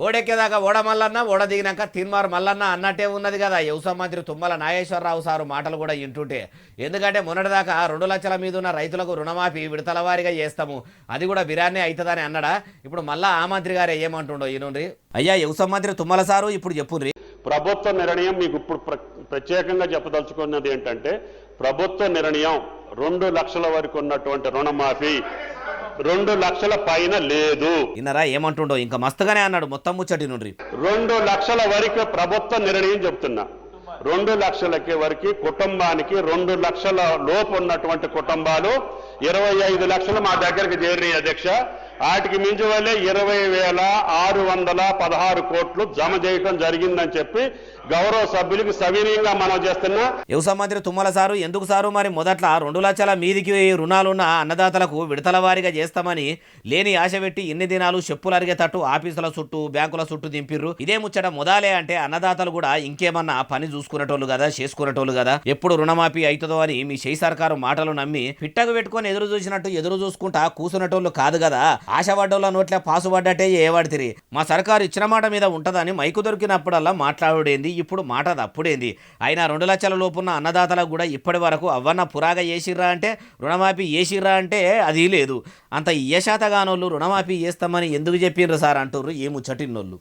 ఓడెక్కేదాకా ఓడ మల్లన్న, ఓడ దిగినాక తిన్మార్ మల్లన్న అన్నట్టే ఉన్నది కదా వ్యవసాయ మంత్రి తుమ్మల నాగేశ్వరరావు సారు మాటలు కూడా వింటుంటే. ఎందుకంటే మొన్నటిదాకా 2 లక్షల మీద ఉన్న రైతులకు రుణమాఫీ విడతల వారీగా చేస్తాము, అది కూడా బిరానే అవుతుందని అన్నాడా. ఇప్పుడు మళ్ళా ఆ మంత్రి గారే ఏమంటుండో ఈనుండ్రి. అయ్యా వ్యవసాయ మంత్రి తుమ్మల సారు ఇప్పుడు చెప్పుర్రి. ప్రభుత్వ నిర్ణయం మీకు ఇప్పుడు ప్రత్యేకంగా చెప్పదలుచుకున్నది ఏంటంటే, ప్రభుత్వ నిర్ణయం 2 లక్షల వరకు ఉన్నటువంటి రుణమాఫీ 2 లక్షల పైన లేదు. ఇన్నరా ఏమంటుండో, ఇంకా మస్తుగానే అన్నాడు మొత్తం ముచ్చటి నుండి. 2 లక్షల వరకు ప్రభుత్వ నిర్ణయం చెప్తున్నా. 2 లక్షలకి వరకు కుటుంబానికి 2 లక్షల లోపు ఉన్నటువంటి కుటుంబాలు 25 లక్షలు మా దగ్గరికి చేరి అధ్యక్ష. వాటికి మించి వల్లే 20,616 కోట్లు జమ చేయటం జరిగిందని చెప్పి గౌరవ సభ్యులకు సవినీయంగా మనం చేస్తున్నా. వ్యవసాయ మంత్రి తుమ్మల సారు ఎందుకు సారు మరి మొదట్లో 2 లక్షల మీదికి రుణాలున్న అన్నదాతలకు విడతల వారీగా చేస్తామని లేని ఆశ పెట్టి ఇన్ని దినాలు చెప్పులు అరిగేటట్టు ఆఫీసుల చుట్టూ బ్యాంకుల చుట్టూ దింపిర్రు. ఇదే ముచ్చట మొదలే అంటే అన్నదాతలు కూడా ఇంకేమన్నా పని చూసుకునేటోళ్ళు కదా, చేసుకునేటోళ్ళు కదా. ఎప్పుడు రుణమాఫీ అవుతుందో అని మీ చేయి సర్కారు మాటలు నమ్మి పిట్టకు పెట్టుకొని ఎదురు చూసినట్టు ఎదురు చూసుకుంటా కూసునేటోళ్ళు కాదు కదా. ఆశపడ్డోళ్ళ నోట్లే పాసుపడ్డట్టే ఏవాడితిరి. మా సర్కారు ఇచ్చిన మాట మీద ఉంటదని మైకు దొరికినప్పుడల్లా మాట్లాడేంది, ఇప్పుడు మాట తప్పుడేంది. అయినా 2 లక్షల లోపున్న అన్నదాతలకు కూడా ఇప్పటి వరకు అవ్వన్న పురాగా చేసిర్రా అంటే, రుణమాఫీ చేసిర్రా అంటే అది లేదు. అంత ఇయ్యశాతగానోళ్ళు రుణమాఫీ చేస్తామని ఎందుకు చెప్పిండ్రు సార్ అంటుర్రు ఈ ముచ్చటిన్నోళ్ళు.